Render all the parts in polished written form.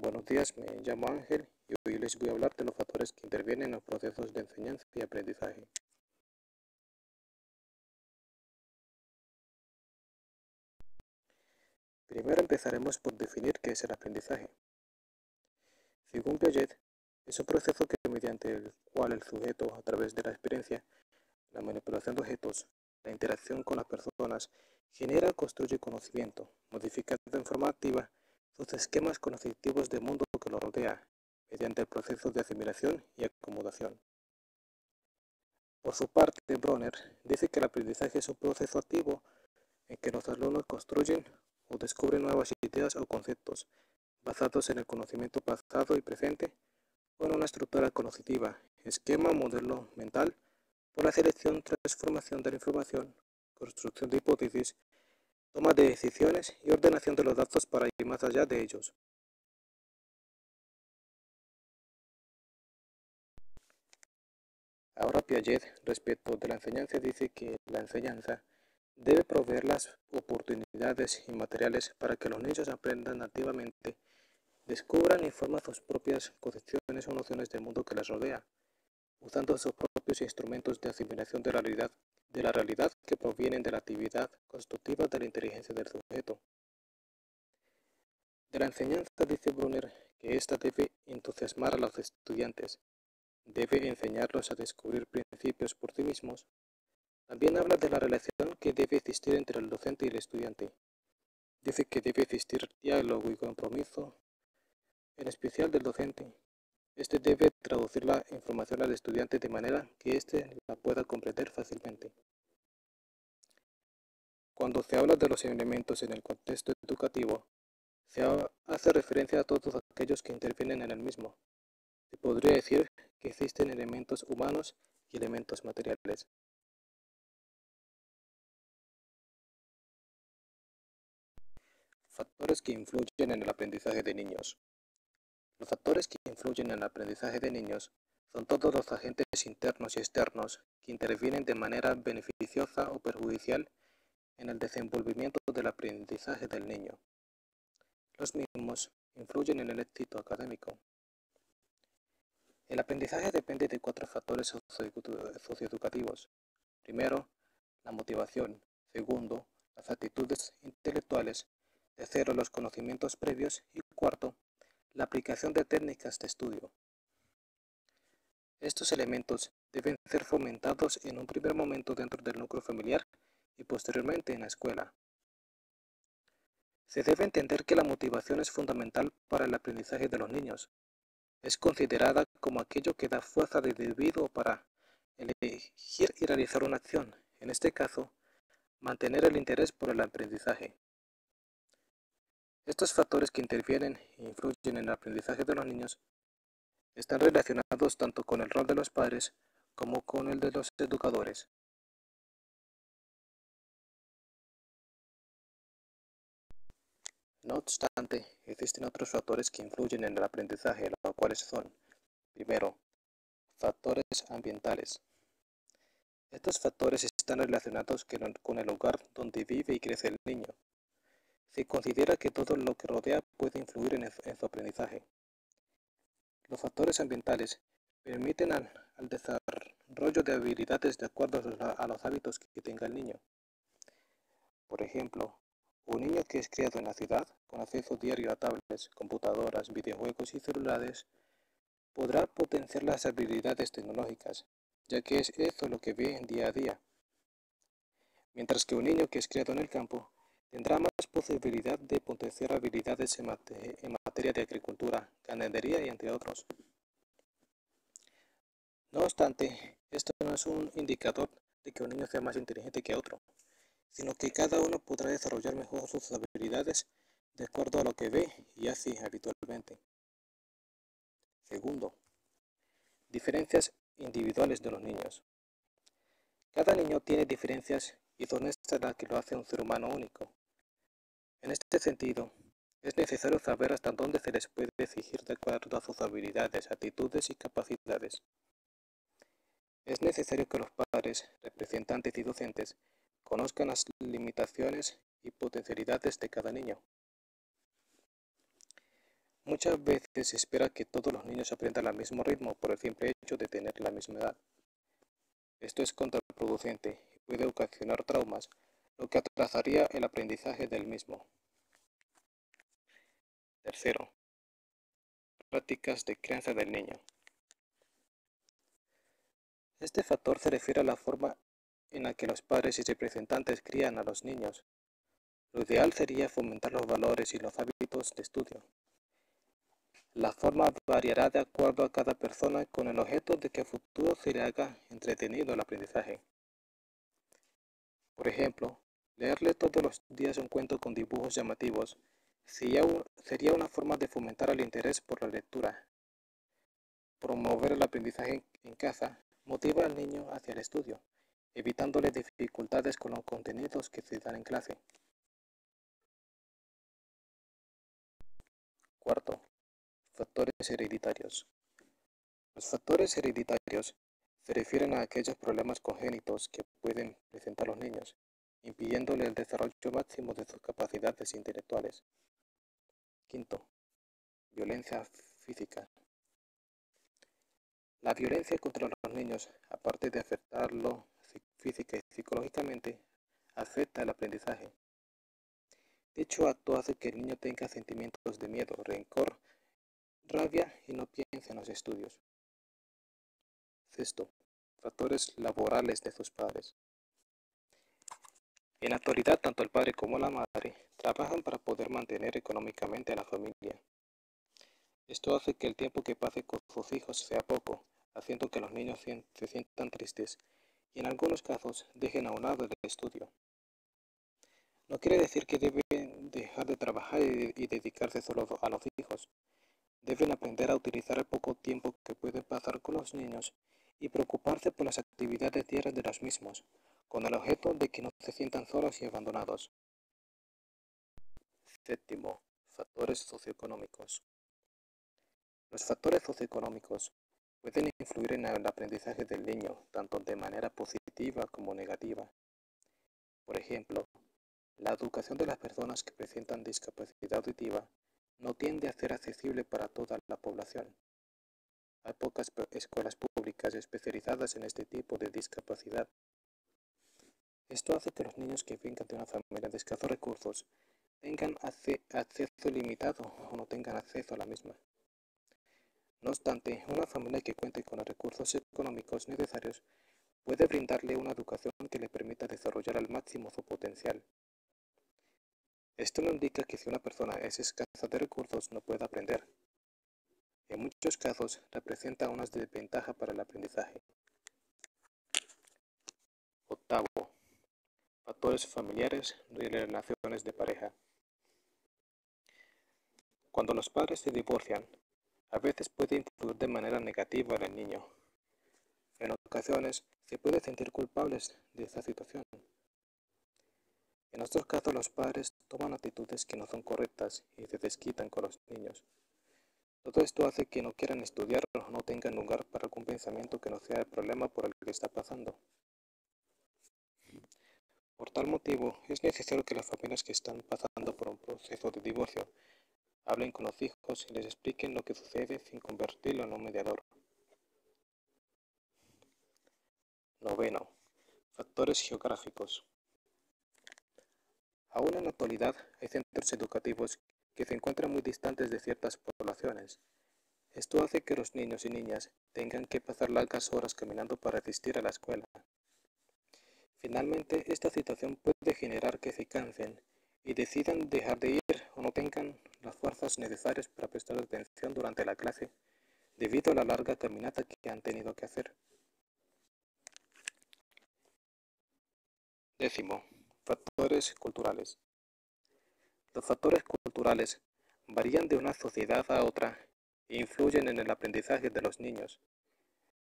Buenos días, me llamo Ángel y hoy les voy a hablar de los factores que intervienen en los procesos de enseñanza y aprendizaje. Primero empezaremos por definir qué es el aprendizaje. Según Piaget, es un proceso mediante el cual el sujeto, a través de la experiencia, la manipulación de objetos, la interacción con las personas, genera o construye conocimiento, modifica de forma activa sus esquemas cognitivos del mundo que lo rodea, mediante el proceso de asimilación y acomodación. Por su parte, Bronner dice que el aprendizaje es un proceso activo en que los alumnos construyen o descubren nuevas ideas o conceptos basados en el conocimiento pasado y presente o en una estructura cognitiva, esquema o modelo mental por la selección, transformación de la información, construcción de hipótesis, toma de decisiones y ordenación de los datos para ir más allá de ellos. Ahora Piaget, respecto de la enseñanza, dice que la enseñanza debe proveer las oportunidades y materiales para que los niños aprendan activamente, descubran y formen sus propias concepciones o nociones del mundo que les rodea, usando sus propios instrumentos de asimilación de la realidad que provienen de la actividad constructiva de la inteligencia del sujeto. De la enseñanza dice Brunner que ésta debe entusiasmar a los estudiantes, debe enseñarlos a descubrir principios por sí mismos. También habla de la relación que debe existir entre el docente y el estudiante. Dice que debe existir diálogo y compromiso, en especial del docente. Este debe traducir la información al estudiante de manera que éste la pueda comprender fácilmente. Cuando se habla de los elementos en el contexto educativo, se hace referencia a todos aquellos que intervienen en el mismo. Se podría decir que existen elementos humanos y elementos materiales. Factores que influyen en el aprendizaje de niños. Los factores que influyen en el aprendizaje de niños son todos los agentes internos y externos que intervienen de manera beneficiosa o perjudicial en el desenvolvimiento del aprendizaje del niño. Los mismos influyen en el éxito académico. El aprendizaje depende de 4 factores socioeducativos. Primero, la motivación. Segundo, las actitudes intelectuales. Tercero, los conocimientos previos. Y cuarto, la aplicación de técnicas de estudio. Estos elementos deben ser fomentados en un primer momento dentro del núcleo familiar y posteriormente en la escuela. Se debe entender que la motivación es fundamental para el aprendizaje de los niños. Es considerada como aquello que da fuerza de individuo para elegir y realizar una acción, en este caso, mantener el interés por el aprendizaje. Estos factores que intervienen e influyen en el aprendizaje de los niños están relacionados tanto con el rol de los padres como con el de los educadores. No obstante, existen otros factores que influyen en el aprendizaje, los cuales son, primero, factores ambientales. Estos factores están relacionados con el lugar donde vive y crece el niño. Se considera que todo lo que rodea puede influir en su aprendizaje. Los factores ambientales permiten al desarrollo de habilidades de acuerdo a los hábitos que tenga el niño. Por ejemplo, un niño que es criado en la ciudad, con acceso diario a tablets, computadoras, videojuegos y celulares, podrá potenciar las habilidades tecnológicas, ya que es eso lo que ve día a día. Mientras que un niño que es criado en el campo tendrá más posibilidad de potenciar habilidades en materia de agricultura, ganadería y entre otros. No obstante, esto no es un indicador de que un niño sea más inteligente que otro, sino que cada uno podrá desarrollar mejor sus habilidades de acuerdo a lo que ve y hace habitualmente. Segundo, diferencias individuales de los niños. Cada niño tiene diferencias y son estas las que lo hacen un ser humano único. En este sentido, es necesario saber hasta dónde se les puede exigir de acuerdo a sus habilidades, actitudes y capacidades. Es necesario que los padres, representantes y docentes conozcan las limitaciones y potencialidades de cada niño. Muchas veces se espera que todos los niños aprendan al mismo ritmo por el simple hecho de tener la misma edad. Esto es contraproducente y puede ocasionar traumas, lo que atrasaría el aprendizaje del mismo. Tercero, prácticas de crianza del niño. Este factor se refiere a la forma en la que los padres y representantes crían a los niños. Lo ideal sería fomentar los valores y los hábitos de estudio. La forma variará de acuerdo a cada persona con el objeto de que a futuro se le haga entretenido el aprendizaje. Por ejemplo, leerle todos los días un cuento con dibujos llamativos sería una forma de fomentar el interés por la lectura. Promover el aprendizaje en casa motiva al niño hacia el estudio, evitándole dificultades con los contenidos que se dan en clase. Cuarto, factores hereditarios. Los factores hereditarios se refieren a aquellos problemas congénitos que pueden presentar los niños, impidiéndole el desarrollo máximo de sus capacidades intelectuales. Quinto, violencia física. La violencia contra los niños, aparte de afectarlo física y psicológicamente, afecta el aprendizaje. Dicho acto hace que el niño tenga sentimientos de miedo, rencor, rabia y no piense en los estudios. Sexto, factores laborales de sus padres. En la actualidad, tanto el padre como la madre trabajan para poder mantener económicamente a la familia. Esto hace que el tiempo que pase con sus hijos sea poco, haciendo que los niños se sientan tristes y en algunos casos dejen a un lado el estudio. No quiere decir que deben dejar de trabajar y dedicarse solo a los hijos. Deben aprender a utilizar el poco tiempo que pueden pasar con los niños y preocuparse por las actividades diarias de los mismos, con el objeto de que no se sientan solos y abandonados. Séptimo, factores socioeconómicos. Los factores socioeconómicos pueden influir en el aprendizaje del niño, tanto de manera positiva como negativa. Por ejemplo, la educación de las personas que presentan discapacidad auditiva no tiende a ser accesible para toda la población. Hay pocas escuelas públicas especializadas en este tipo de discapacidad. Esto hace que los niños que vengan de una familia de escasos recursos tengan acceso limitado o no tengan acceso a la misma. No obstante, una familia que cuente con los recursos económicos necesarios puede brindarle una educación que le permita desarrollar al máximo su potencial. Esto no indica que si una persona es escasa de recursos no pueda aprender. En muchos casos representa una desventaja para el aprendizaje. Octavo, factores familiares y relaciones de pareja. Cuando los padres se divorcian, a veces puede influir de manera negativa en el niño. En ocasiones se puede sentir culpables de esta situación. En otros casos los padres toman actitudes que no son correctas y se desquitan con los niños. Todo esto hace que no quieran estudiar o no tengan lugar para algún pensamiento que no sea el problema por el que está pasando. Por tal motivo, es necesario que las familias que están pasando por un proceso de divorcio hablen con los hijos y les expliquen lo que sucede sin convertirlo en un mediador. Noveno, factores geográficos. Aún en la actualidad hay centros educativos que se encuentran muy distantes de ciertas poblaciones. Esto hace que los niños y niñas tengan que pasar largas horas caminando para asistir a la escuela. Finalmente, esta situación puede generar que se cansen y decidan dejar de ir o no tengan las fuerzas necesarias para prestar atención durante la clase debido a la larga caminata que han tenido que hacer. Décimo, factores culturales. Los factores culturales varían de una sociedad a otra e influyen en el aprendizaje de los niños.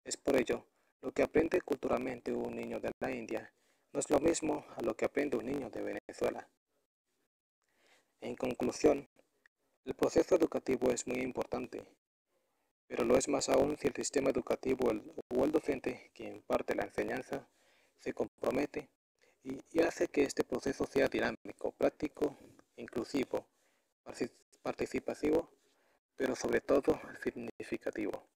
Es por ello, lo que aprende culturalmente un niño de la India no es lo mismo a lo que aprende un niño de Venezuela. En conclusión, el proceso educativo es muy importante, pero lo es más aún si el sistema educativo o el docente que imparte la enseñanza se compromete y hace que este proceso sea dinámico, práctico, inclusivo, participativo pero sobre todo significativo.